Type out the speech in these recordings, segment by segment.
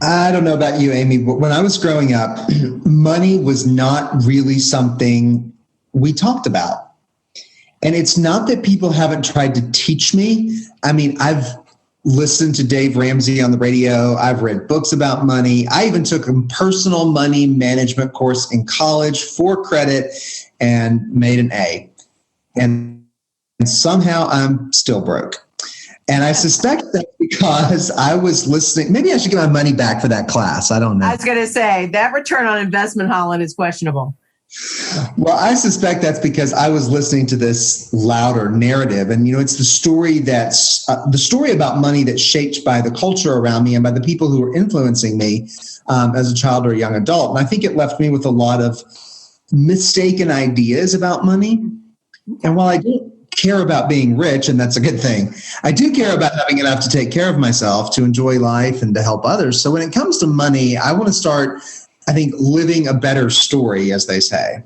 I don't know about you, Amy, but when I was growing up, money was not really something we talked about. And it's not that people haven't tried to teach me. I mean, I've listened to Dave Ramsey on the radio. I've read books about money. I even took a personal money management course in college for credit and made an A. And somehow I'm still broke. And I suspect that's because I was listening. Maybe I should get my money back for that class. I don't know. I was going to say that return on investment, Holland, is questionable. Well, I suspect that's because I was listening to this louder narrative. And, it's the story the story about money that's shaped by the culture around me and by the people who were influencing me as a child or a young adult. And I think it left me with a lot of mistaken ideas about money. And while I don't care about being rich, and that's a good thing, I do care about having enough to take care of myself, to enjoy life, and to help others. So when it comes to money, I want to start, I think, living a better story, as they say.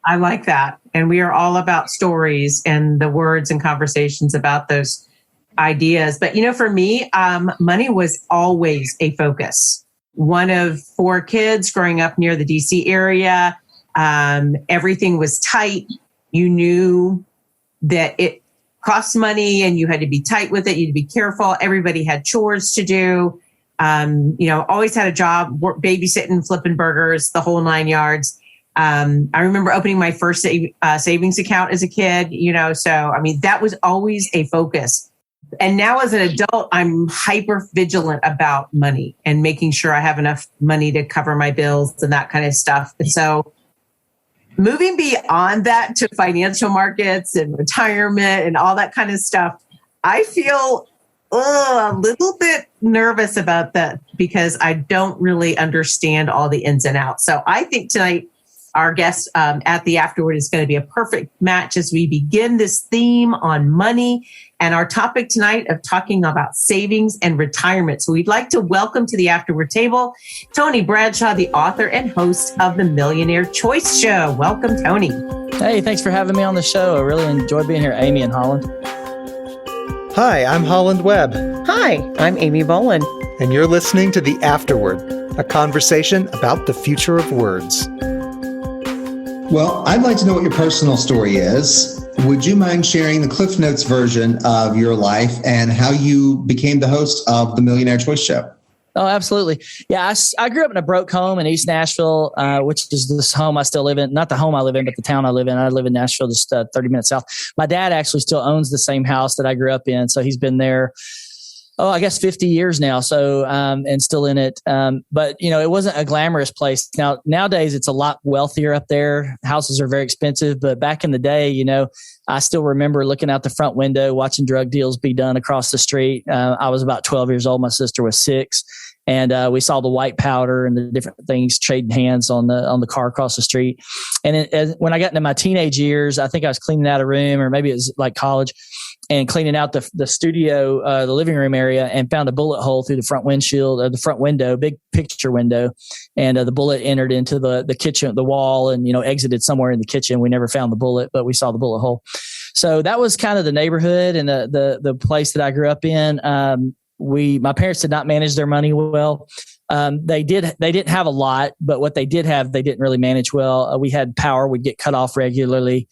I like that. And we are all about stories and the words and conversations about those ideas. But, for me, money was always a focus. One of 4 kids growing up near the DC area, everything was tight. You knew that it cost money and you had to be tight with it. You had to be careful. Everybody had chores to do. Always had a job, babysitting, flipping burgers, the whole 9 yards. I remember opening my first savings account as a kid, so, that was always a focus. And now as an adult, I'm hyper vigilant about money and making sure I have enough money to cover my bills and that kind of stuff. And so moving beyond that to financial markets and retirement and all that kind of stuff, I feel a little bit nervous about that because I don't really understand all the ins and outs. So I think tonight our guest at the Afterword is going to be a perfect match as we begin this theme on money and our topic tonight of talking about savings and retirement. So we'd like to welcome to the Afterword table Tony Bradshaw, the author and host of the Millionaire Choice show. Welcome, Tony. Hey, thanks for having me on the show. I really enjoy being here, Amy and Holland. Hi, I'm Holland Webb. Hi, I'm Amy Boland. And you're listening to The Afterword, a conversation about the future of words. Well, I'd like to know what your personal story is. Would you mind sharing the Cliff Notes version of your life and how you became the host of the Millionaire Choice show? Oh, absolutely. Yeah, I grew up in a broke home in East Nashville, which is this home I still live in. Not the home I live in, but the town I live in. I live in Nashville, just 30 minutes south. My dad actually still owns the same house that I grew up in. So he's been there, I guess 50 years now. So, and still in it. But it wasn't a glamorous place. Nowadays it's a lot wealthier up there. Houses are very expensive, but back in the day, I still remember looking out the front window, watching drug deals be done across the street. I was about 12 years old. My sister was 6. And we saw the white powder and the different things trading hands on the car across the street. And when I got into my teenage years, I think I was cleaning out a room, or maybe it was like college, and cleaning out the studio, the living room area, and found a bullet hole through the front windshield, or the front window, big picture window. And the bullet entered into the kitchen, the wall, and, exited somewhere in the kitchen. We never found the bullet, but we saw the bullet hole. So that was kind of the neighborhood and the place that I grew up in. My parents did not manage their money well. They didn't have a lot, but what they did have, they didn't really manage well. We had power would get cut off regularly.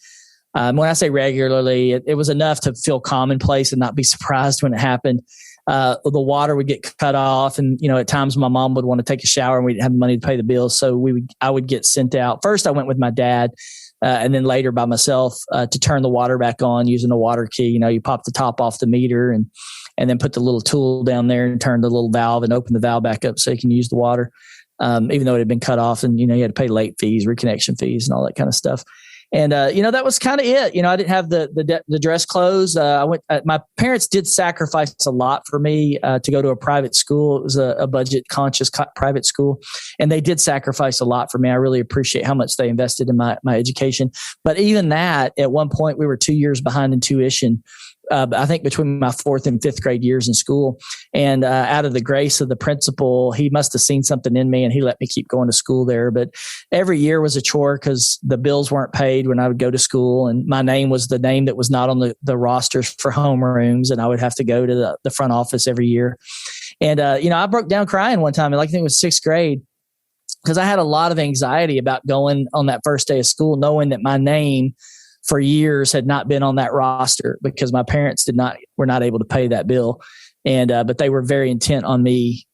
When I say regularly, it was enough to feel commonplace and not be surprised when it happened. The water would get cut off, and at times my mom would want to take a shower and we didn't have the money to pay the bills, so I would get sent out. First, I went with my dad, and then later by myself to turn the water back on using a water key. You pop the top off the meter and then put the little tool down there and turn the little valve and open the valve back up so you can use the water, even though it had been cut off, and you had to pay late fees, reconnection fees, and all that kind of stuff. And that was kind of it. I didn't have the dress clothes. My parents did sacrifice a lot for me to go to a private school. It was a budget conscious private school, and they did sacrifice a lot for me. I really appreciate how much they invested in my education. But even that, at one point, we were 2 years behind in tuition. I think between my 4th and 5th grade years in school. And out of the grace of the principal, he must have seen something in me and he let me keep going to school there. But every year was a chore because the bills weren't paid when I would go to school. And my name was the name that was not on the rosters for homerooms. And I would have to go to the front office every year. And, I broke down crying one time. I think it was sixth grade, because I had a lot of anxiety about going on that first day of school, knowing that my name for years had not been on that roster because my parents were not able to pay that bill. And, but they were very intent on me,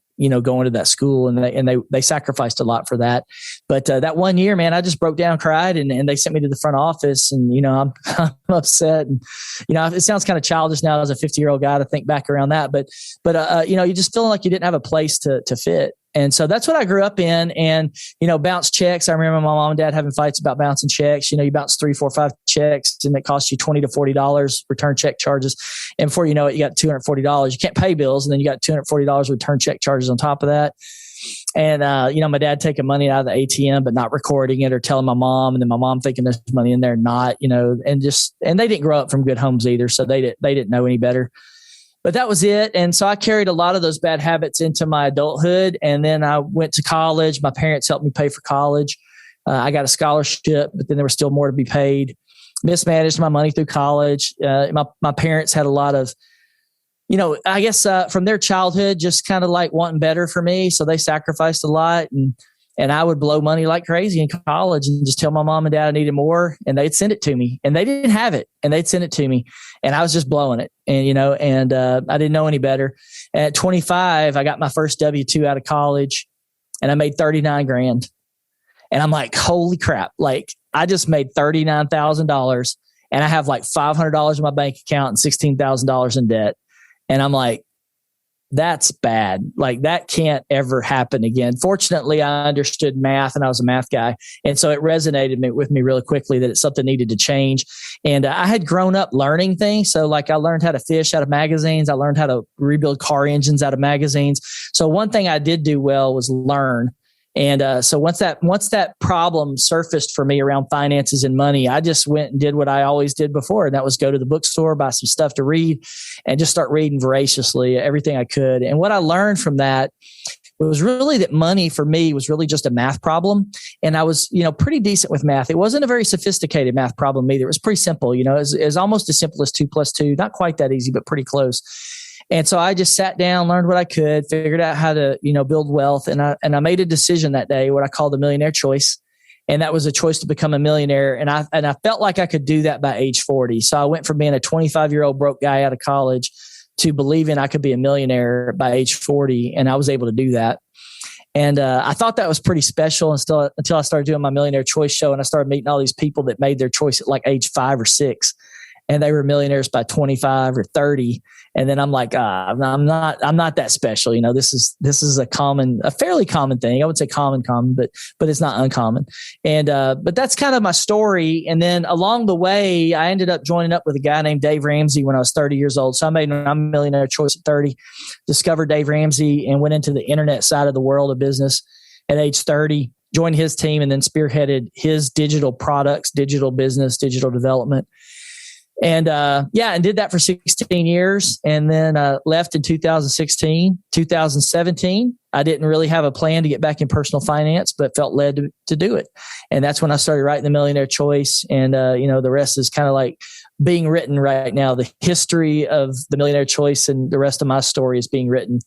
going to that school, and they sacrificed a lot for that. But that one year, man, I just broke down, cried, and they sent me to the front office, and, I'm upset. And, it sounds kind of childish now as a 50-year-old guy to think back around that, but you just feeling like you didn't have a place to fit. And so that's what I grew up in. And, bounce checks. I remember my mom and dad having fights about bouncing checks. You bounce 3, 4, 5 checks, and it costs you $20 to $40 return check charges. And before you know it, you got $240. You can't pay bills. And then you got $240 return check charges on top of that. And, my dad taking money out of the ATM, but not recording it or telling my mom. And then my mom thinking there's money in there, not, and they didn't grow up from good homes either. So they didn't know any better. But that was it. And so I carried a lot of those bad habits into my adulthood. And then I went to college. My parents helped me pay for college. I got a scholarship, but then there was still more to be paid. Mismanaged my money through college. My parents had a lot of, I guess from their childhood, just kind of like wanting better for me. So they sacrificed a lot. And I would blow money like crazy in college and just tell my mom and dad I needed more, and they'd send it to me. And they didn't have it, and they'd send it to me. And I was just blowing it. And, I didn't know any better. And at 25, I got my first W-2 out of college, and I made $39,000. And I'm like, holy crap. Like, I just made $39,000, and I have like $500 in my bank account and $16,000 in debt. And I'm like, that's bad. Like, that can't ever happen again. Fortunately, I understood math, and I was a math guy. And so it resonated with me really quickly that it's something needed to change. And I had grown up learning things. So like, I learned how to fish out of magazines. I learned how to rebuild car engines out of magazines. So one thing I did do well was learn. And so once that problem surfaced for me around finances and money, I just went and did what I always did before. And that was go to the bookstore, buy some stuff to read, and just start reading voraciously everything I could. And what I learned from that was really that money for me was really just a math problem. And I was, pretty decent with math. It wasn't a very sophisticated math problem either. It was pretty simple. It was almost as simple as 2 + 2, not quite that easy, but pretty close. And so I just sat down, learned what I could, figured out how to, build wealth. And I made a decision that day, what I call the Millionaire Choice. And that was a choice to become a millionaire. And I felt like I could do that by age 40. So I went from being a 25-year-old broke guy out of college to believing I could be a millionaire by age 40. And I was able to do that. And I thought that was pretty special until I started doing my Millionaire Choice show. And I started meeting all these people that made their choice at like age 5 or 6. And they were millionaires by 25 or 30. And then I'm like, I'm not that special. This is a fairly common thing. I would say common, but it's not uncommon. And, but that's kind of my story. And then along the way, I ended up joining up with a guy named Dave Ramsey when I was 30 years old. So I made my Millionaire Choice at 30, discovered Dave Ramsey, and went into the internet side of the world of business at age 30, joined his team, and then spearheaded his digital products, digital business, digital development. And and did that for 16 years, and then left in 2016. 2017, I didn't really have a plan to get back in personal finance, but felt led to do it. And that's when I started writing the Millionaire Choice. And, the rest is kind of like being written right now. The history of the Millionaire Choice and the rest of my story is being written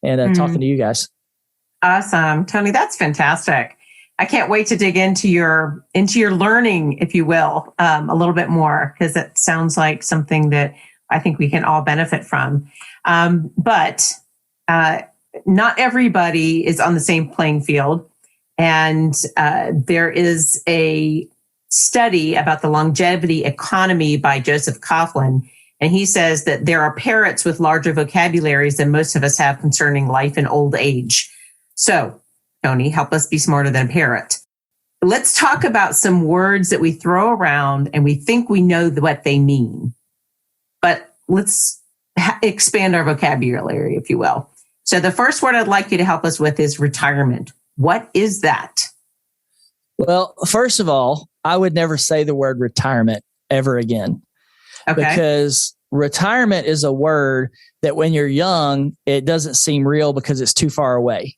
and talking to you guys. Awesome. Tony, that's fantastic. I can't wait to dig into your learning, if you will, a little bit more, because it sounds like something that I think we can all benefit from. But not everybody is on the same playing field. And there is a study about the longevity economy by Joseph Coughlin. And he says that there are parrots with larger vocabularies than most of us have concerning life and old age. So, Tony, help us be smarter than a parrot. Let's talk about some words that we throw around and we think we know what they mean. But let's expand our vocabulary, if you will. So the first word I'd like you to help us with is retirement. What is that? Well, first of all, I would never say the word retirement ever again. Okay. Because retirement is a word that when you're young, it doesn't seem real because it's too far away.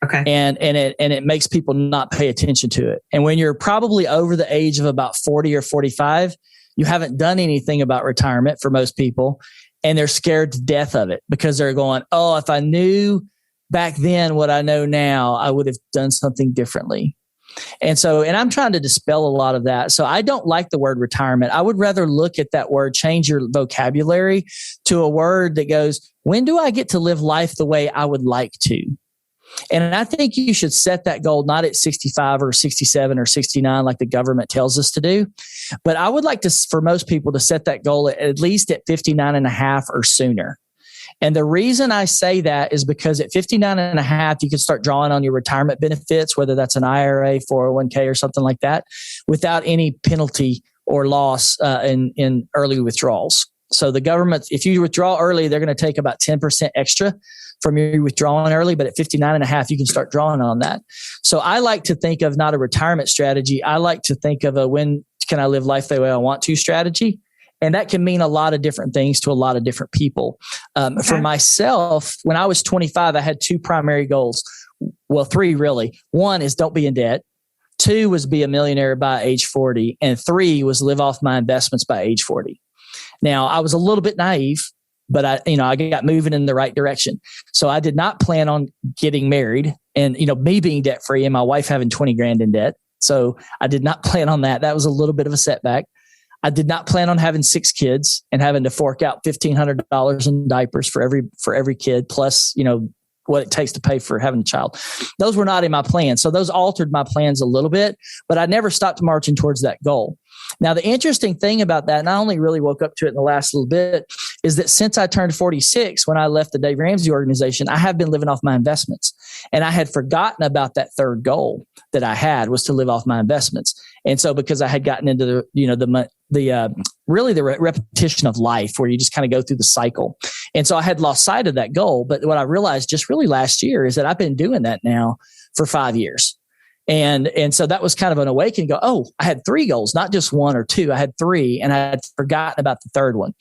Okay. And it makes people not pay attention to it. And when you're probably over the age of about 40 or 45, you haven't done anything about retirement for most people. and they're scared to death of it because they're going, oh, if I knew back then what I know now, I would have done something differently. And I'm trying to dispel a lot of that. So I don't like the word retirement. I would rather look at that word, change your vocabulary to a word that goes, when do I get to live life the way I would like to? And I think you should set that goal not at 65 or 67 or 69 like the government tells us to do. But I would like for most people to set that goal at least at 59 and a half or sooner. And the reason I say that is because at 59 and a half, you can start drawing on your retirement benefits, whether that's an IRA, 401k, or something like that, without any penalty or loss in early withdrawals. So the government, if you withdraw early, they're going to take about 10% extra from your withdrawing early, but at 59 and a half, you can start drawing on that. So I like to think of not a retirement strategy. I like to think of a when can I live life the way I want to strategy. And that can mean a lot of different things to a lot of different people. For myself, when I was 25, I had two primary goals. Well, three really. One is don't be in debt. Two was be a millionaire by age 40. And three was live off my investments by age 40. Now, I was a little bit naive, but I got moving in the right direction. So I did not plan on getting married and, me being debt free and my wife having 20 grand in debt. So I did not plan on that. That was a little bit of a setback. I did not plan on having 6 kids and having to fork out $1,500 in diapers for every kid, plus, what it takes to pay for having a child. Those were not in my plan. So those altered my plans a little bit, but I never stopped marching towards that goal. Now, the interesting thing about that, and I only really woke up to it in the last little bit, is that since I turned 46, when I left the Dave Ramsey organization, I have been living off my investments. And I had forgotten about that third goal that I had was to live off my investments. And so because I had gotten into the repetition of life where you just kind of go through the cycle. And so I had lost sight of that goal. But what I realized just really last year is that I've been doing that now for 5 years. And so that was kind of an awakening. Go, oh, I had 3 goals, not just 1 or 2. I had 3 and I had forgotten about the third one.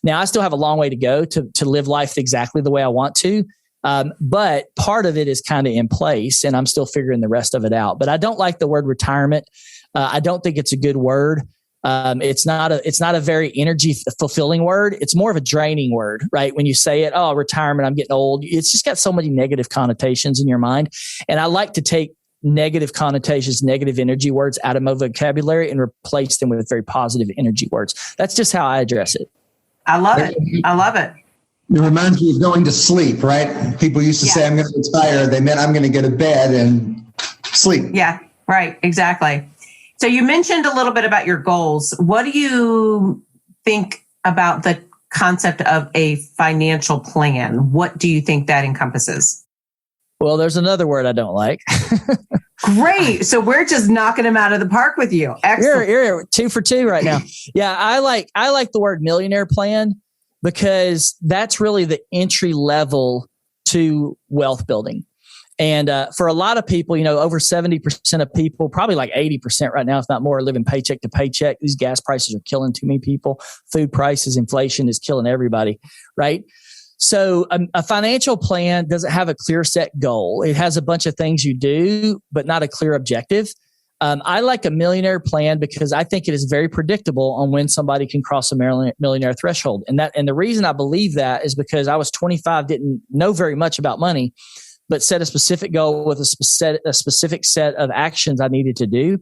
Now I still have a long way to go to live life exactly the way I want to. But part of it is kind of in place and I'm still figuring the rest of it out. But I don't like the word retirement. I don't think it's a good word. It's not a very energy fulfilling word. It's more of a draining word, right? When you say it, oh, retirement, I'm getting old. It's just got so many negative connotations in your mind. And I like to take negative connotations, negative energy words out of my vocabulary and replace them with very positive energy words. That's just how I address it. I love it. I love it. It reminds me of going to sleep, right? People used to say, I'm going to retire. They meant I'm going to go to bed and sleep. Yeah, right. Exactly. So you mentioned a little bit about your goals. What do you think about the concept of a financial plan? What do you think that encompasses? Well, there's another word I don't like. Great. So we're just knocking them out of the park with you. Excellent. You're 2 for 2 right now. Yeah, I like the word millionaire plan because that's really the entry level to wealth building. And for a lot of people, over 70% of people, probably like 80% right now, if not more, are living paycheck to paycheck. These gas prices are killing too many people. Food prices, inflation is killing everybody, right? So a financial plan doesn't have a clear set goal. It has a bunch of things you do, but not a clear objective. I like a millionaire plan because I think it is very predictable on when somebody can cross a millionaire threshold. And the reason I believe that is because I was 25, didn't know very much about money, but set a specific goal with a specific set of actions I needed to do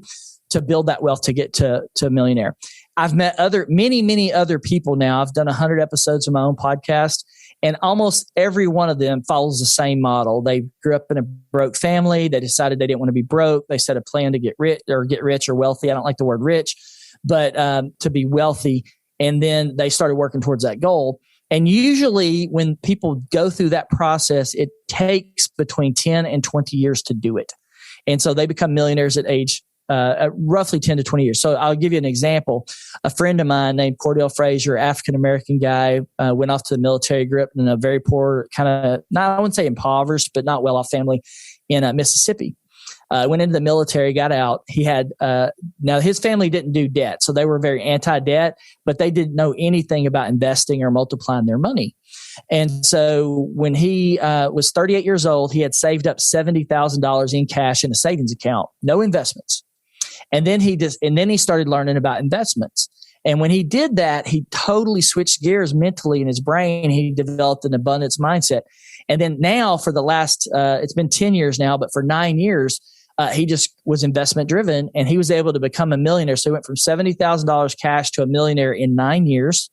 to build that wealth to get to a millionaire. I've met many other people now. I've done 100 episodes of my own podcast. And almost every one of them follows the same model. They grew up in a broke family. They decided they didn't want to be broke. They set a plan to get rich or wealthy. I don't like the word rich, but to be wealthy. And then they started working towards that goal. And usually when people go through that process, it takes between 10 and 20 years to do it. And so they become millionaires at age roughly 10 to 20 years. So I'll give you an example. A friend of mine named Cordell Frazier, African-American guy, went off to the military, grew up in a very poor kind of, I wouldn't say impoverished, but not well-off family in Mississippi. Went into the military, got out. He had, now his family didn't do debt. So they were very anti-debt, but they didn't know anything about investing or multiplying their money. And so when he was 38 years old, he had saved up $70,000 in cash in a savings account, no investments. And then he started learning about investments. And when he did that, he totally switched gears mentally in his brain. He developed an abundance mindset. And then now for the last, it's been 10 years now, but for 9 years, he just was investment driven, and he was able to become a millionaire. So he went from $70,000 cash to a millionaire in 9 years.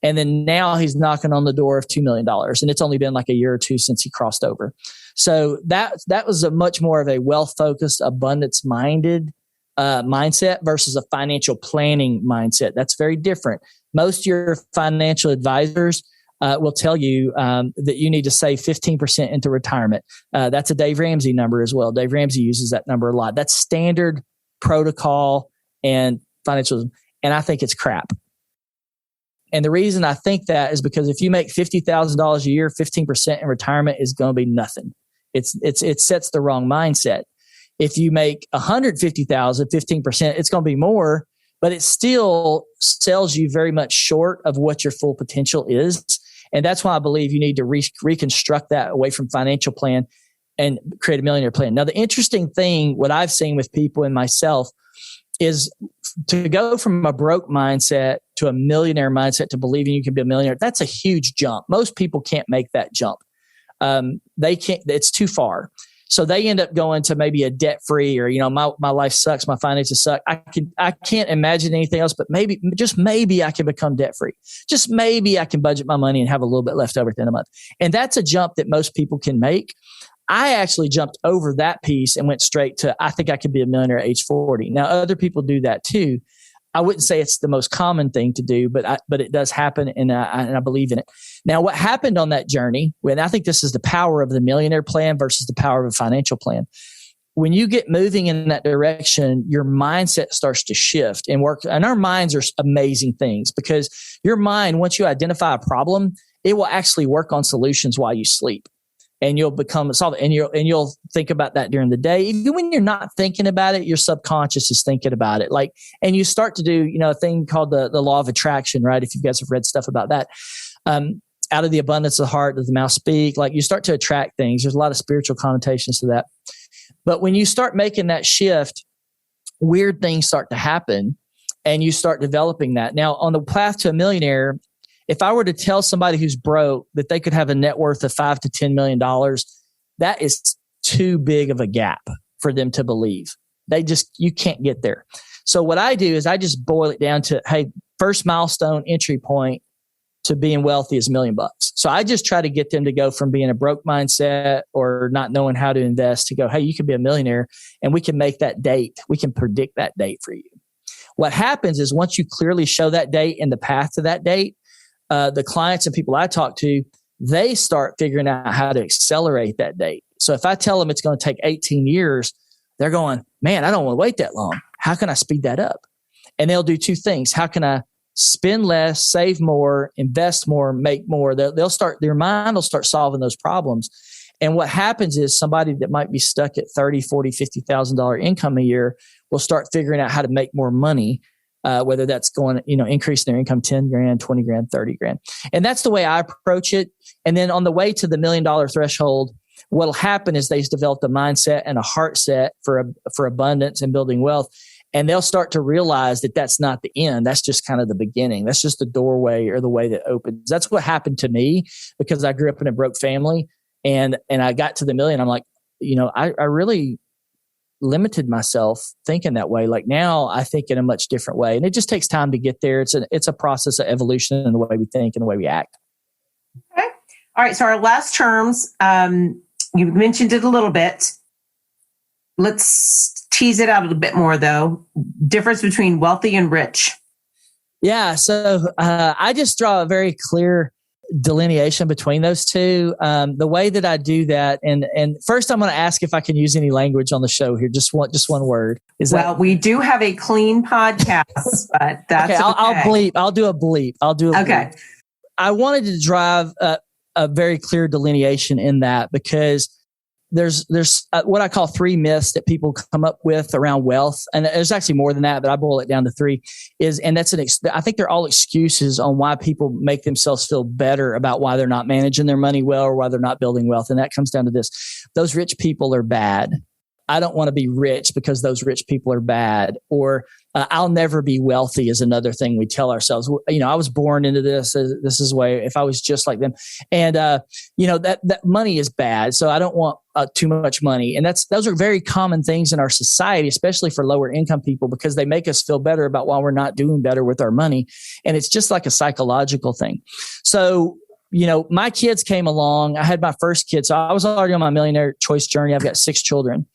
And then now he's knocking on the door of $2 million. And it's only been like a year or two since he crossed over. So that was a much more of a wealth-focused, abundance-minded mindset versus a financial planning mindset. That's very different. Most of your financial advisors will tell you that you need to save 15% into retirement. That's a Dave Ramsey number as well. Dave Ramsey uses that number a lot. That's standard protocol and financial. And I think it's crap. And the reason I think that is because if you make $50,000 a year, 15% in retirement is going to be nothing. It sets the wrong mindset. If you make $150,000, 15%, it's going to be more, but it still sells you very much short of what your full potential is. And that's why I believe you need to reconstruct that away from financial plan and create a millionaire plan. Now, the interesting thing, what I've seen with people and myself, is to go from a broke mindset to a millionaire mindset to believing you can be a millionaire. That's a huge jump. Most people can't make that jump. They can't, it's too far. So they end up going to maybe a debt-free, or, my life sucks, my finances suck. I can't imagine anything else, but just maybe I can become debt-free. Just maybe I can budget my money and have a little bit left over at the end of the month. And that's a jump that most people can make. I actually jumped over that piece and went straight to, I think I could be a millionaire at age 40. Now, other people do that too. I wouldn't say it's the most common thing to do, but it does happen, and I believe in it. Now, what happened on that journey, and I think this is the power of the millionaire plan versus the power of a financial plan. When you get moving in that direction, your mindset starts to shift and work. And our minds are amazing things, because your mind, once you identify a problem, it will actually work on solutions while you sleep. And you'll solve it, and you'll think about that during the day. Even when you're not thinking about it, your subconscious is thinking about it. And you start to do, a thing called the law of attraction, right? If you guys have read stuff about that, out of the abundance of the heart does the mouth speak. You start to attract things. There's a lot of spiritual connotations to that. But when you start making that shift, weird things start to happen, and you start developing that. Now, on the path to a millionaire, if I were to tell somebody who's broke that they could have a net worth of $5 to $10 million, that is too big of a gap for them to believe. You can't get there. So what I do is I just boil it down to, hey, first milestone entry point to being wealthy is $1 million. So I just try to get them to go from being a broke mindset or not knowing how to invest to go, hey, you can be a millionaire, and we can make that date. We can predict that date for you. What happens is once you clearly show that date and the path to that date, the clients and people I talk to, they start figuring out how to accelerate that date. So if I tell them it's going to take 18 years, they're going, man, I don't want to wait that long. How can I speed that up? And they'll do two things. How can I spend less, save more, invest more, make more? Their mind will start solving those problems. And what happens is somebody that might be stuck at $30,000, $40,000, $50,000 income a year will start figuring out how to make more money. Whether that's going, increasing their income 10 grand, 20 grand, 30 grand. And that's the way I approach it. And then on the way to the $1 million threshold, what'll happen is they've developed a mindset and a heart set for abundance and building wealth. And they'll start to realize that that's not the end. That's just kind of the beginning. That's just the doorway or the way that opens. That's what happened to me, because I grew up in a broke family, and I got to the million. I'm like, I really limited myself thinking that way. Now I think in a much different way, and it just takes time to get there. It's a process of evolution in the way we think and the way we act. Okay. All right. So our last terms, you mentioned it a little bit. Let's tease it out a bit more though. Difference between wealthy and rich. Yeah. So I just draw a very clear delineation between those two. The way that I do that, and first I'm going to ask if I can use any language on the show here. Just one word. We do have a clean podcast, but that's okay. I'll bleep. I'll do a bleep. Okay. I wanted to drive a very clear delineation in that, because there's what I call 3 myths that people come up with around wealth. And there's actually more than that, but I boil it down to 3 I think they're all excuses on why people make themselves feel better about why they're not managing their money well or why they're not building wealth. And that comes down to this: those rich people are bad. I don't want to be rich because those rich people are bad, or I'll never be wealthy is another thing we tell ourselves. I was born into this. This is the way. If I was just like them, and that money is bad, so I don't want too much money. And those are very common things in our society, especially for lower income people, because they make us feel better about why we're not doing better with our money, and it's just like a psychological thing. So, my kids came along. I had my first kid. So I was already on my Millionaire Choice journey. I've got 6 children,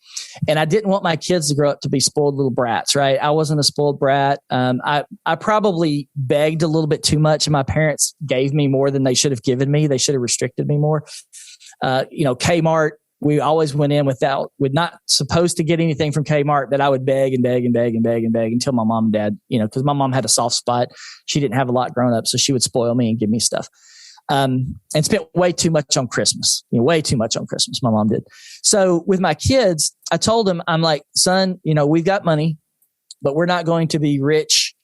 and I didn't want my kids to grow up to be spoiled little brats, right? I wasn't a spoiled brat. I probably begged a little bit too much, and my parents gave me more than they should have given me. They should have restricted me more. Kmart, we always went in with not supposed to get anything from Kmart, but I would beg and beg and beg and beg and beg until my mom and dad, because my mom had a soft spot. She didn't have a lot growing up, so she would spoil me and give me stuff. And spent way too much on Christmas, way too much on Christmas. My mom did. So with my kids, I told them, I'm like, son, we've got money, but we're not going to be rich.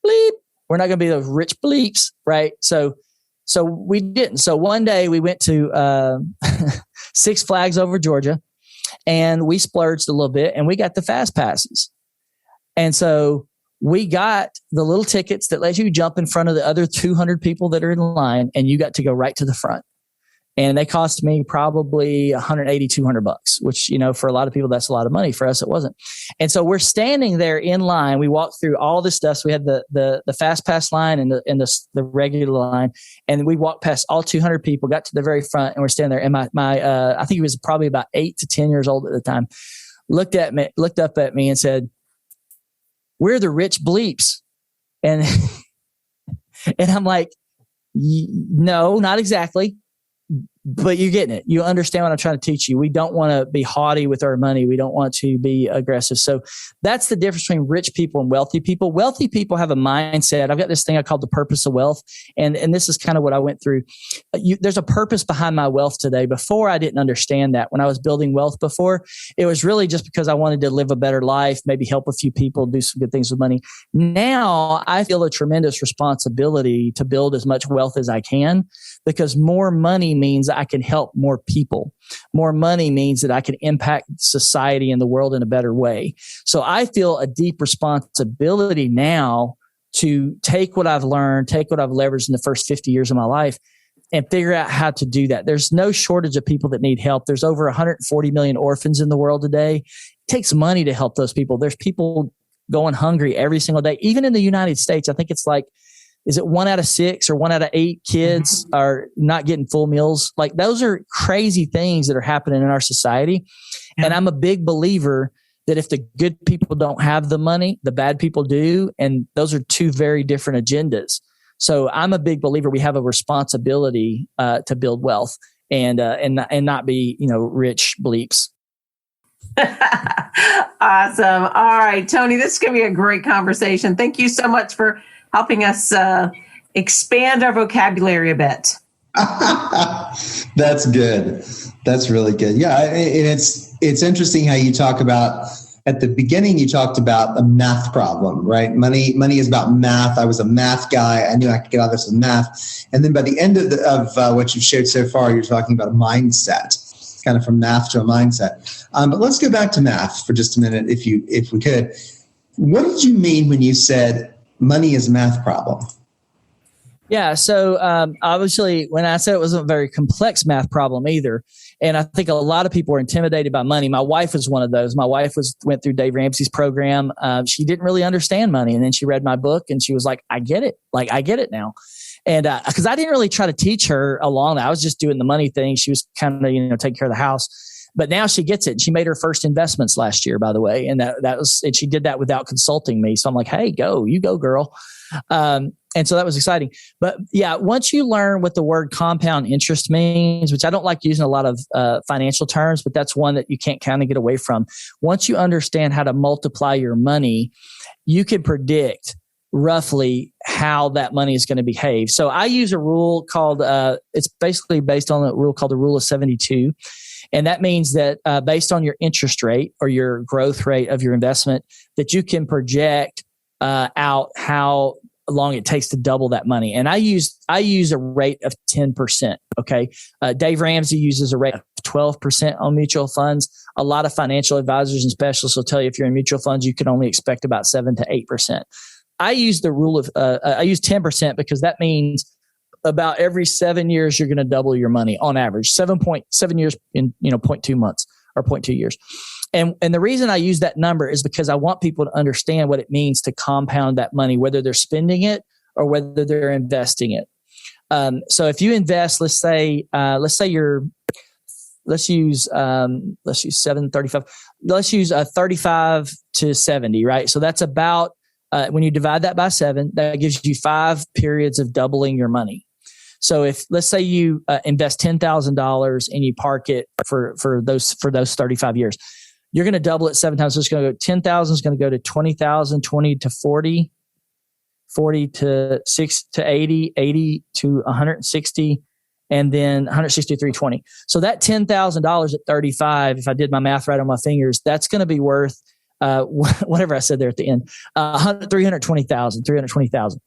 Bleep. We're not going to be those rich bleeps. Right. So we didn't. So one day we went to, Six Flags over Georgia, and we splurged a little bit, and we got the fast passes. And so we got the little tickets that let you jump in front of the other 200 people that are in line, and you got to go right to the front. And they cost me probably $180, $200, which, for a lot of people, that's a lot of money. For us, it wasn't. And so we're standing there in line. We walked through all this stuff. So we had the fast pass line and the regular line. And we walked past all 200 people, got to the very front, and we're standing there. And my I think he was probably about 8 to 10 years old at the time, looked up at me and said, "We're the rich bleeps." And, and I'm like, no, not exactly. But you're getting it. You understand what I'm trying to teach you. We don't want to be haughty with our money. We don't want to be aggressive. So that's the difference between rich people and wealthy people. Wealthy people have a mindset. I've got this thing I call the purpose of wealth. And this is kind of what I went through. There's a purpose behind my wealth today. Before, I didn't understand that. When I was building wealth before, it was really just because I wanted to live a better life, maybe help a few people, do some good things with money. Now I feel a tremendous responsibility to build as much wealth as I can, because more money means I can help more people. More money means that I can impact society and the world in a better way. So I feel a deep responsibility now to take what I've learned, take what I've leveraged in the first 50 years of my life, and figure out how to do that. There's no shortage of people that need help. There's over 140 million orphans in the world today. It takes money to help those people. There's people going hungry every single day. Even in the United States, I think it's like, is it 1 out of 6 or 1 out of 8 kids are not getting full meals? Like, those are crazy things that are happening in our society. Yeah. And I'm a big believer that if the good people don't have the money, the bad people do. And those are 2 very different agendas. So I'm a big believer we have a responsibility to build wealth and not be, rich bleeps. Awesome. All right, Tony, this is going to be a great conversation. Thank you so much for helping us expand our vocabulary a bit. That's good. That's really good. Yeah, and it's interesting how you talk about, at the beginning, you talked about a math problem, right? Money is about math. I was a math guy. I knew I could get out of this with math. And then by the end of what you've shared so far, you're talking about a mindset, kind of from math to a mindset. But let's go back to math for just a minute, if we could. What did you mean when you said money is a math problem? Yeah. So obviously, when I said it wasn't a very complex math problem either, and I think a lot of people are intimidated by money. My wife was one of those. My wife went through Dave Ramsey's program. She didn't really understand money, and then she read my book, and she was like, "I get it. Like, I get it now." And because I didn't really try to teach her along that, I was just doing the money thing. She was kind of taking care of the house. But now she gets it. She made her first investments last year, by the way, and and she did that without consulting me. So I'm like, "Hey, you go, girl." And so that was exciting. But yeah, once you learn what the word compound interest means, which I don't like using a lot of financial terms, but that's one that you can't kind of get away from. Once you understand how to multiply your money, you can predict roughly how that money is going to behave. So I use a rule called, it's basically based on a rule called the rule of 72. And that means that based on your interest rate or your growth rate of your investment, that you can project out how long it takes to double that money. And I use a rate of 10%. Okay. Dave Ramsey uses a rate of 12% on mutual funds. A lot of financial advisors and specialists will tell you if you're in mutual funds, you can only expect about 7 to 8%. I use the rule of, I use 10% because that means about every 7 years, you're going to double your money on average, 7.7 years in, 0.2 months or 0.2 years. And the reason I use that number is because I want people to understand what it means to compound that money, whether they're spending it or whether they're investing it. So if you invest, let's use 735. Let's use 35 to 70, right? So that's about, when you divide that by 7, that gives you 5 periods of doubling your money. So if, let's say you invest $10,000 and you park it for those 35 years, you're going to double it 7 times. So it's going to go 10,000 is going to go to 20,000, 20 to 40, 40 to 6 to 80, 80 to 160, and then 160 to 320. So that $10,000 at 35, if I did my math right on my fingers, that's going to be worth whatever I said there at the end, 320,000.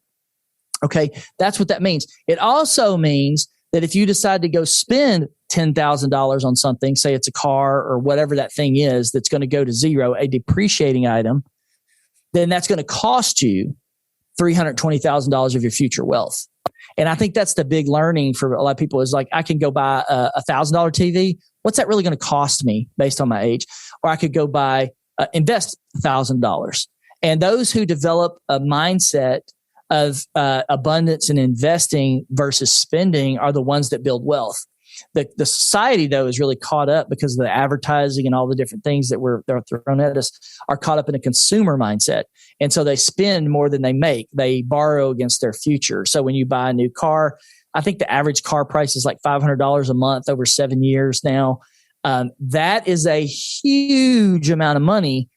Okay. That's what that means. It also means that if you decide to go spend $10,000 on something, say it's a car or whatever that thing is, that's going to go to zero, a depreciating item, then that's going to cost you $320,000 of your future wealth. And I think that's the big learning for a lot of people is like, I can go buy a $1,000 TV. What's that really going to cost me based on my age? Or I could go invest $1,000. And those who develop a mindset of abundance and investing versus spending are the ones that build wealth. The society, though, is really caught up because of the advertising and all the different things that they're thrown at us are caught up in a consumer mindset. And so they spend more than they make. They borrow against their future. So when you buy a new car, I think the average car price is like $500 a month over 7 years now. That is a huge amount of money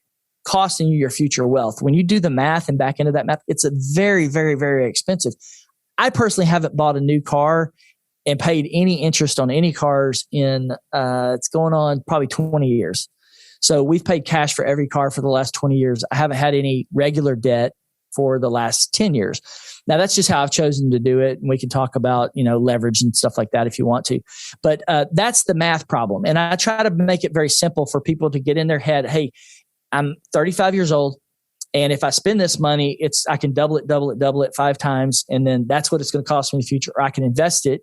costing you your future wealth. When you do the math and back into that math, it's a very, very, very expensive. I personally haven't bought a new car and paid any interest on any cars in, it's going on probably 20 years. So we've paid cash for every car for the last 20 years. I haven't had any regular debt for the last 10 years. Now that's just how I've chosen to do it. And we can talk about, leverage and stuff like that if you want to, but that's the math problem. And I try to make it very simple for people to get in their head. Hey, I'm 35 years old. And if I spend this money, I can double it 5 times. And then that's what it's going to cost me in the future. Or I can invest it.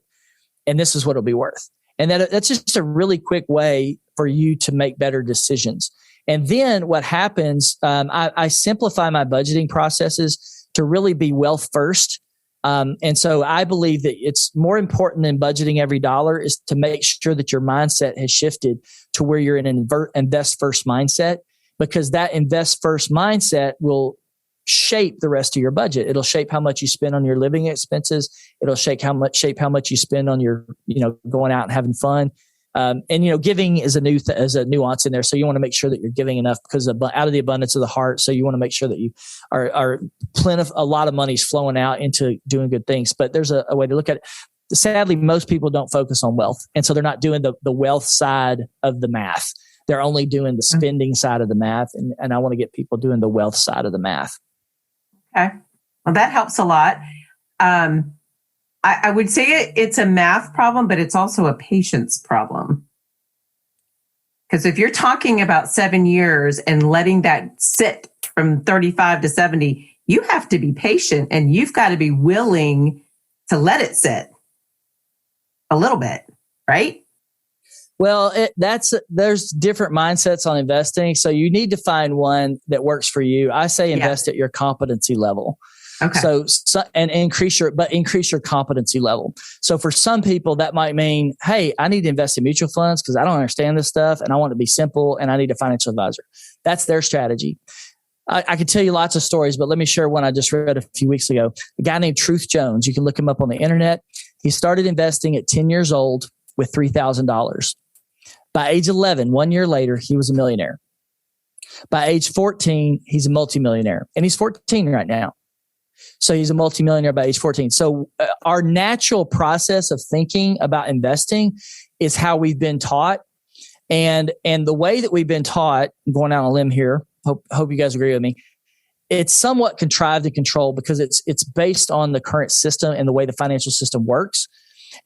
And this is what it'll be worth. And that's just a really quick way for you to make better decisions. And then what happens, I simplify my budgeting processes to really be wealth first. And so I believe that it's more important than budgeting every dollar is to make sure that your mindset has shifted to where you're in an invest first mindset, because that invest first mindset will shape the rest of your budget. It'll shape how much you spend on your living expenses. It'll shape how much you spend on your, going out and having fun. And giving is a nuance in there. So you want to make sure that you're giving enough because out of the abundance of the heart. So you want to make sure that you are a lot of money's flowing out into doing good things. But there's a way to look at it. Sadly, most people don't focus on wealth. And so they're not doing the wealth side of the math. They're only doing the spending side of the math. And I want to get people doing the wealth side of the math. Okay. Well, that helps a lot. I would say it's a math problem, but it's also a patience problem. Because if you're talking about 7 years and letting that sit from 35 to 70, you have to be patient and you've got to be willing to let it sit a little bit, right? Well, there's different mindsets on investing. So you need to find one that works for you. I say invest at your competency level. Okay. So and increase your competency level. So for some people that might mean, hey, I need to invest in mutual funds because I don't understand this stuff and I want it to be simple and I need a financial advisor. That's their strategy. I could tell you lots of stories, but let me share one I just read a few weeks ago. A guy named Truth Jones. You can look him up on the internet. He started investing at 10 years old with $3,000. By age 11, 1 year later, he was a millionaire. By age 14, he's a multimillionaire. And he's 14 right now. So he's a multimillionaire by age 14. So our natural process of thinking about investing is how we've been taught. And the way that we've been taught, I'm going out on a limb here, hope you guys agree with me, it's somewhat contrived to control because it's based on the current system and the way the financial system works.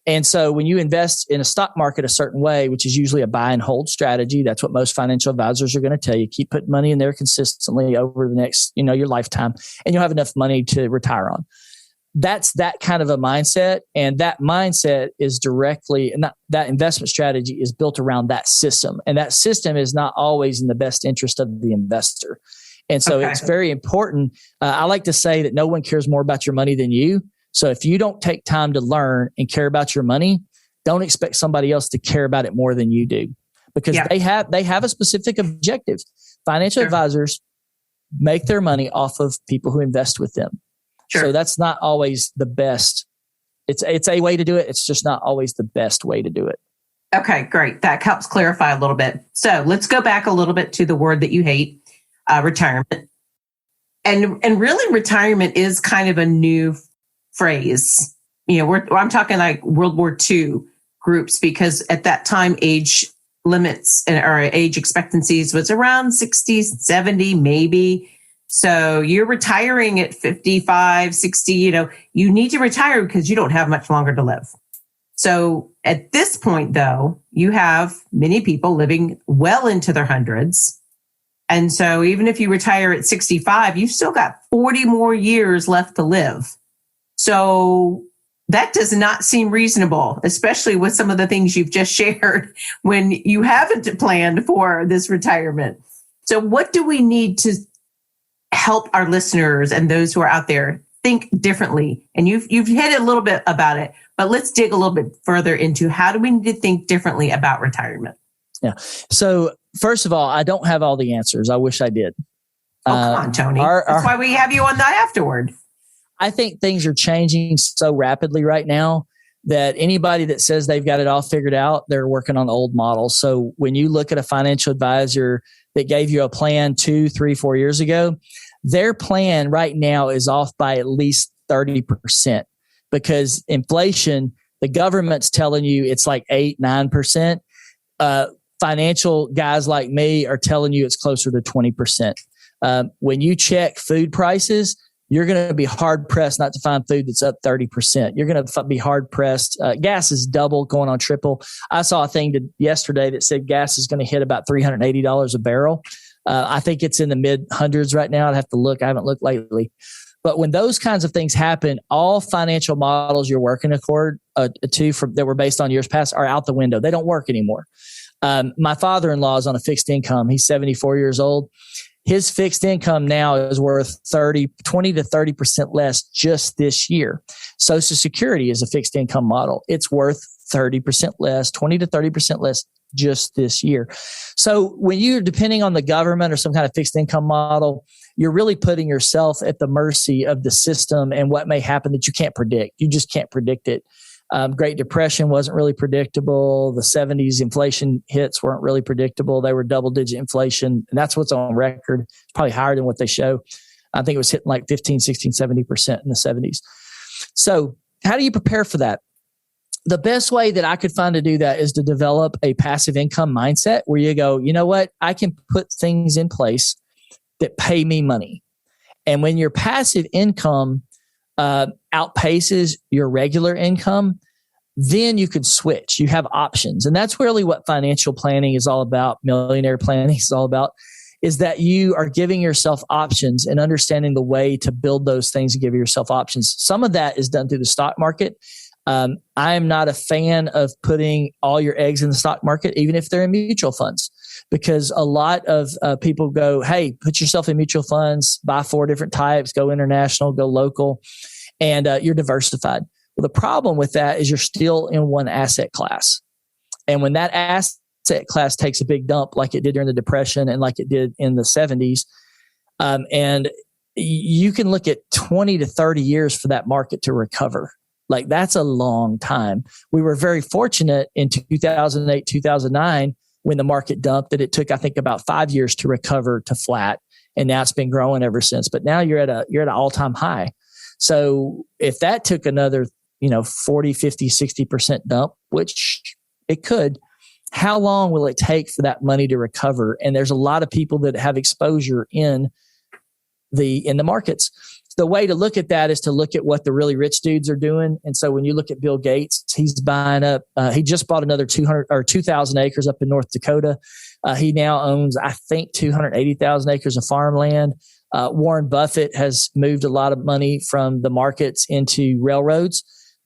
And so when you invest in a stock market a certain way, which is usually a buy and hold strategy, that's what most financial advisors are going to tell you. Keep putting money in there consistently over the next, your lifetime, and you'll have enough money to retire on. That's that kind of a mindset. And that mindset is that investment strategy is built around that system. And that system is not always in the best interest of the investor. And so it's very important. I like to say that no one cares more about your money than you. So if you don't take time to learn and care about your money, don't expect somebody else to care about it more than you do, because they have a specific objective. Financial advisors make their money off of people who invest with them. Sure. So that's not always the best. It's a way to do it. It's just not always the best way to do it. Okay, great. That helps clarify a little bit. So let's go back a little bit to the word that you hate, retirement. And really retirement is kind of a new phrase. I'm talking like World War II groups, because at that time, age limits or age expectancies was around 60, 70, maybe. So you're retiring at 55, 60, you need to retire because you don't have much longer to live. So at this point, though, you have many people living well into their hundreds. And so even if you retire at 65, you've still got 40 more years left to live. So that does not seem reasonable, especially with some of the things you've just shared when you haven't planned for this retirement. So what do we need to help our listeners and those who are out there think differently? And you've hit a little bit about it, but let's dig a little bit further into how do we need to think differently about retirement? Yeah. So first of all, I don't have all the answers. I wish I did. Come on, Tony. That's why we have you on the Afterword. I think things are changing so rapidly right now that anybody that says they've got it all figured out, they're working on old models. So when you look at a financial advisor that gave you a plan 2, 3, 4 years ago, their plan right now is off by at least 30%, because inflation, the government's telling you it's like 8, 9%. Financial guys like me are telling you it's closer to 20%. When you check food prices, you're going to be hard pressed not to find food that's up 30%. You're going to be hard pressed. Gas is double, going on triple. I saw a thing yesterday that said gas is going to hit about $380 a barrel. I think it's in the mid hundreds right now. I'd have to look. I haven't looked lately. But when those kinds of things happen, all financial models you're working to that were based on years past are out the window. They don't work anymore. My father-in-law is on a fixed income. He's 74 years old. His fixed income now is worth 20 to 30% less just this year. Social Security is a fixed income model. It's worth 30% less, 20 to 30% less just this year. So when you're depending on the government or some kind of fixed income model, you're really putting yourself at the mercy of the system and what may happen that you can't predict. You just can't predict it. Great Depression wasn't really predictable. The 70s inflation hits weren't really predictable. They were double-digit inflation, and that's what's on record. It's probably higher than what they show. I think it was hitting like 15, 16, 70% in the 70s. So how do you prepare for that? The best way that I could find to do that is to develop a passive income mindset where you go, you know what? I can put things in place that pay me money. And when your passive income outpaces your regular income, then you can switch. You have options. And that's really what financial planning is all about. Millionaire planning is all about, is that you are giving yourself options and understanding the way to build those things and give yourself options. Some of that is done through the stock market. I am not a fan of putting all your eggs in the stock market, even if they're in mutual funds, because a lot of people go, hey, put yourself in mutual funds, buy 4 different types, go international, go local, and you're diversified. Well, the problem with that is you're still in one asset class. And when that asset class takes a big dump, like it did during the Depression and like it did in the 70s, and you can look at 20 to 30 years for that market to recover. Like that's a long time. We were very fortunate in 2008, 2009, when the market dumped, that it took, I think, about 5 years to recover to flat. And now it's been growing ever since. But now you're at an all-time high. So if that took another, 40, 50, 60% dump, which it could, how long will it take for that money to recover? And there's a lot of people that have exposure in in the markets. The way to look at that is to look at what the really rich dudes are doing. And so when you look at Bill Gates, he's buying up, he just bought another 2,000 acres up in North Dakota. He now owns, I think, 280,000 acres of farmland. Warren Buffett has moved a lot of money from the markets into railroads.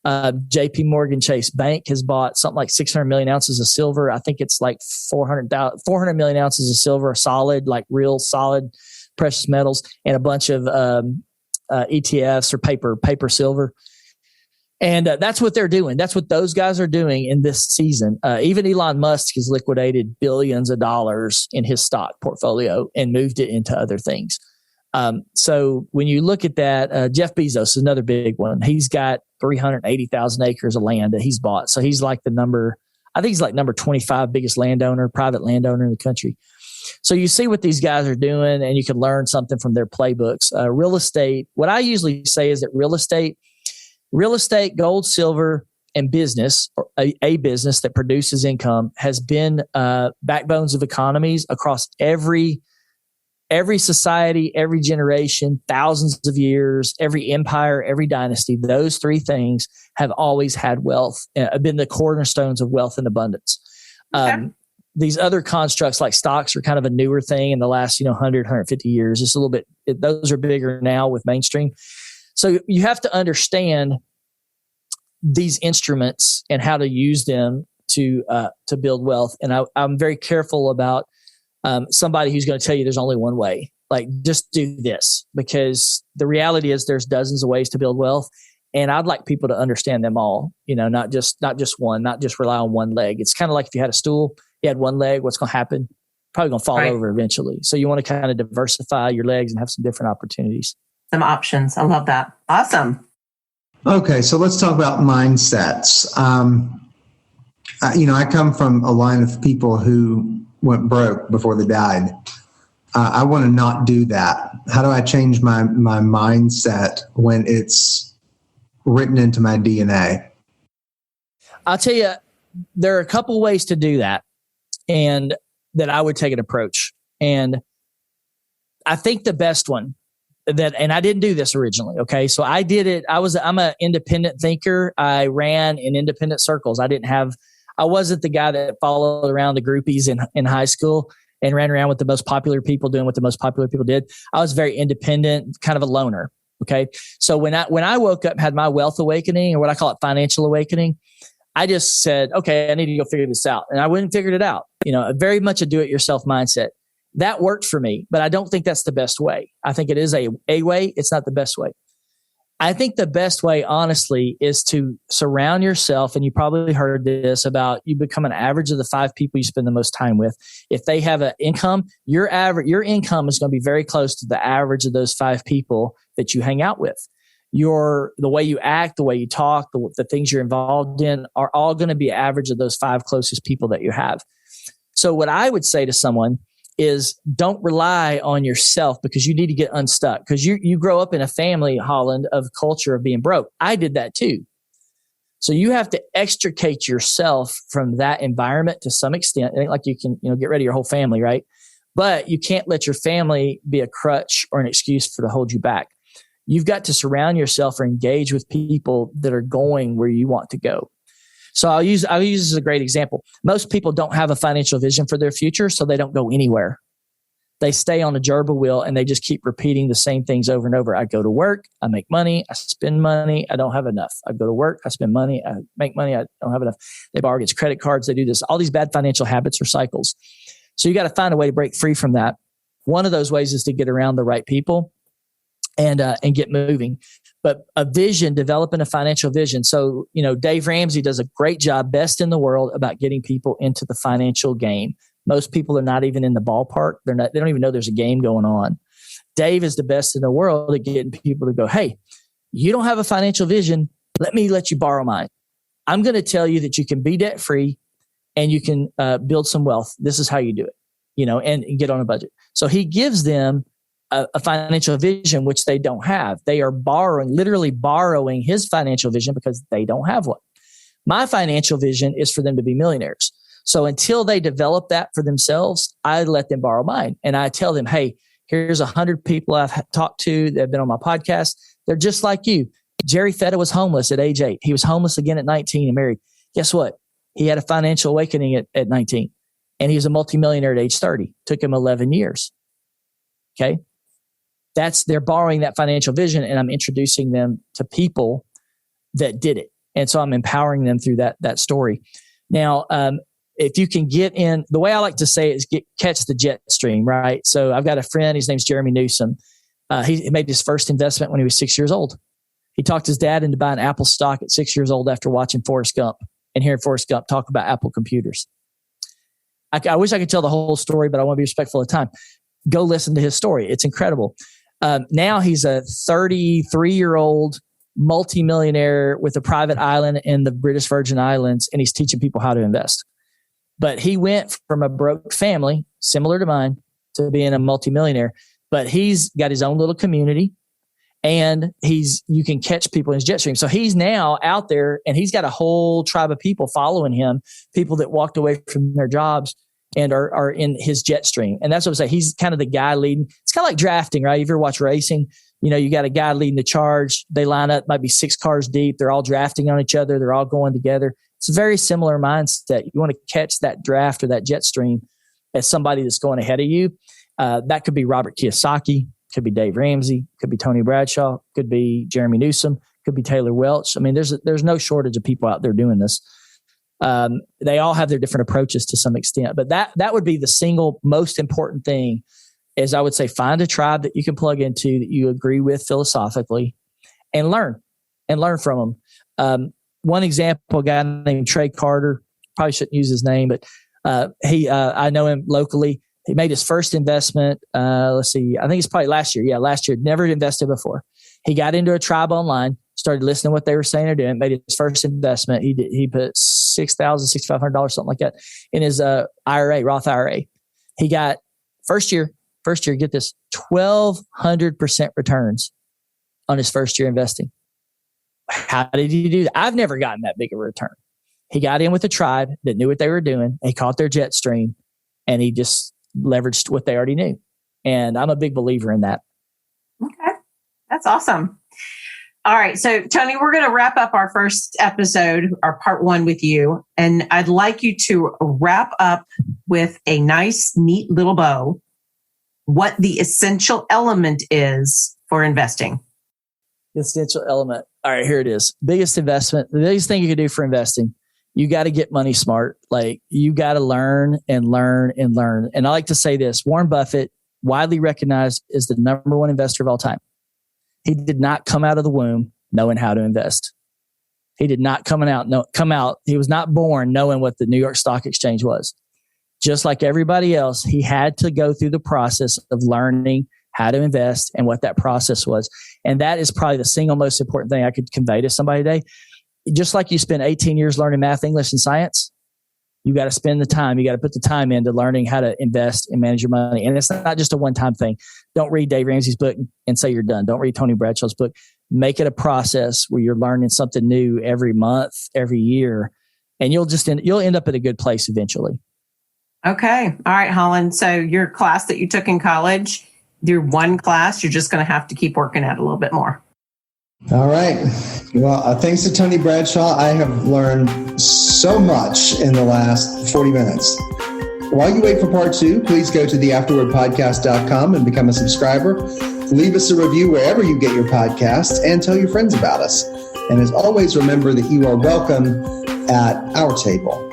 JP Morgan Chase Bank has bought something like 600 million ounces of silver. I think it's like 400 million ounces of silver, solid, like real solid precious metals, and a bunch of ETFs or paper silver. And that's what they're doing. That's what those guys are doing in this season. Even Elon Musk has liquidated billions of dollars in his stock portfolio and moved it into other things. So when you look at that, Jeff Bezos is another big one. He's got 380,000 acres of land that he's bought. So he's like number 25 biggest private landowner in the country. So you see what these guys are doing, and you can learn something from their playbooks. Real estate, what I usually say is that real estate, gold, silver, and business, or a business that produces income, has been backbones of economies across every society, every generation, thousands of years, every empire, every dynasty. Those three things have always had wealth, been the cornerstones of wealth and abundance. Okay. These other constructs like stocks are kind of a newer thing in the last 100, 150 years. Just a little bit, those are bigger now with mainstream. So you have to understand these instruments and how to use them to build wealth. And I'm very careful about somebody who's going to tell you there's only one way. Like, just do this, because the reality is there's dozens of ways to build wealth. And I'd like people to understand them all, not just one, not just rely on one leg. It's kind of like if you had a stool, you had one leg, what's going to happen? Probably going to fall over eventually. So you want to kind of diversify your legs and have some different opportunities. Some options. I love that. Awesome. Okay, so let's talk about mindsets. I come from a line of people who went broke before they died. I want to not do that. How do I change my mindset when it's written into my DNA? I'll tell you, there are a couple ways to do that, and that I would take an approach. And I think the best one and I didn't do this originally. Okay. So I did it. I'm an independent thinker. I ran in independent circles. I wasn't the guy that followed around the groupies in high school and ran around with the most popular people doing what the most popular people did. I was very independent, kind of a loner. Okay. So when I woke up and had my wealth awakening, or what I call it, financial awakening, I just said, okay, I need to go figure this out. And I went and figured it out. Very much a do-it-yourself mindset. That worked for me, but I don't think that's the best way. I think it is a way. It's not the best way. I think the best way, honestly, is to surround yourself, and you probably heard this about, you become an average of the 5 people you spend the most time with. If they have an income, your income is going to be very close to the average of those 5 people that you hang out with. The way you act, the way you talk, the things you're involved in are all going to be average of those 5 closest people that you have. So what I would say to someone is, don't rely on yourself, because you need to get unstuck. Because you grow up in a family, Holland, of culture of being broke. I did that too. So you have to extricate yourself from that environment to some extent. It ain't like you can get rid of your whole family, right? But you can't let your family be a crutch or an excuse to hold you back. You've got to surround yourself or engage with people that are going where you want to go. So I'll use this as a great example. Most people don't have a financial vision for their future, so they don't go anywhere. They stay on a gerbil wheel and they just keep repeating the same things over and over. I go to work, I make money, I spend money, I don't have enough. I go to work, I spend money, I make money, I don't have enough. They borrow against credit cards, they do this. All these bad financial habits or cycles. So you got to find a way to break free from that. One of those ways is to get around the right people and get moving. But a vision, developing a financial vision. So, Dave Ramsey does a great job, best in the world, about getting people into the financial game. Most people are not even in the ballpark. They don't even know there's a game going on. Dave is the best in the world at getting people to go, hey, you don't have a financial vision. Let you borrow mine. I'm going to tell you that you can be debt free and you can build some wealth. This is how you do it, and get on a budget. So he gives them a financial vision, which they don't have. They are literally borrowing his financial vision because they don't have one. My financial vision is for them to be millionaires. So until they develop that for themselves, I let them borrow mine. And I tell them, hey, Here's 100 people I've talked to that have been on my podcast. They're just like you. Jerry Fetta was homeless at age 8. He was homeless again at 19 and married. Guess what? He had a financial awakening at 19, and he was a multimillionaire at age 30. Took him 11 years. Okay. They're borrowing that financial vision, and I'm introducing them to people that did it. And so I'm empowering them through that story. Now, if you can get in, the way I like to say it is catch the jet stream, right? So I've got a friend, his name's Jeremy Newsom. He made his first investment when he was 6 years old. He talked his dad into buying Apple stock at 6 years old after watching Forrest Gump and hearing Forrest Gump talk about Apple computers. I wish I could tell the whole story, but I want to be respectful of time. Go listen to his story. It's incredible. Now he's a 33-year-old multimillionaire with a private island in the British Virgin Islands, and he's teaching people how to invest. But he went from a broke family, similar to mine, to being a multimillionaire. But he's got his own little community, and you can catch people in his jet stream. So he's now out there, and he's got a whole tribe of people following him, people that walked away from their jobs and are in his jet stream. And that's what I'm saying. He's kind of the guy leading. It's kind of like drafting, right? If you ever watch racing, you got a guy leading the charge. They line up, might be 6 cars deep. They're all drafting on each other. They're all going together. It's a very similar mindset. You want to catch that draft or that jet stream as somebody that's going ahead of you. That could be Robert Kiyosaki, could be Dave Ramsey, could be Tony Bradshaw, could be Jeremy Newsom, could be Taylor Welch. I mean, there's no shortage of people out there doing this. They all have their different approaches to some extent, but that would be the single most important thing is I would say find a tribe that you can plug into that you agree with philosophically and learn from them. One example, a guy named Trey Carter, probably shouldn't use his name, but I know him locally. He made his first investment. Let's see, I think it's probably last year. Yeah, last year. Never invested before. He got into a tribe online, started listening to what they were saying or doing, made his first investment. He put $6,000, $6,500, something like that, in his IRA, Roth IRA. He got first year, get this, 1,200% returns on his first year investing. How did he do that? I've never gotten that big of a return. He got in with a tribe that knew what they were doing. He caught their jet stream, and he just leveraged what they already knew. And I'm a big believer in that. Okay. That's awesome. All right. So, Tony, we're going to wrap up our first episode, our part 1 with you. And I'd like you to wrap up with a nice, neat little bow, what the essential element is for investing. Essential element. All right, here it is. Biggest investment. The biggest thing you can do for investing, you got to get money smart. Like you got to learn and learn and learn. And I like to say this, Warren Buffett, widely recognized as the number 1 investor of all time. He did not come out of the womb knowing how to invest. He did not come out. He was not born knowing what the New York Stock Exchange was. Just like everybody else, he had to go through the process of learning how to invest and what that process was. And that is probably the single most important thing I could convey to somebody today. Just like you spend 18 years learning math, English, and science, you got to spend the time. You got to put the time into learning how to invest and manage your money. And it's not just a one-time thing. Don't read Dave Ramsey's book and say you're done. Don't read Tony Bradshaw's book. Make it a process where you're learning something new every month, every year, and you'll end up at a good place eventually. Okay. All right, Holland. So your class that you took in college, your one class, you're just going to have to keep working at it a little bit more. All right. Well, thanks to Tony Bradshaw, I have learned so much in the last 40 minutes. While you wait for part 2, please go to theafterwordpodcast.com and become a subscriber. Leave us a review wherever you get your podcasts and tell your friends about us. And as always, remember that you are welcome at our table.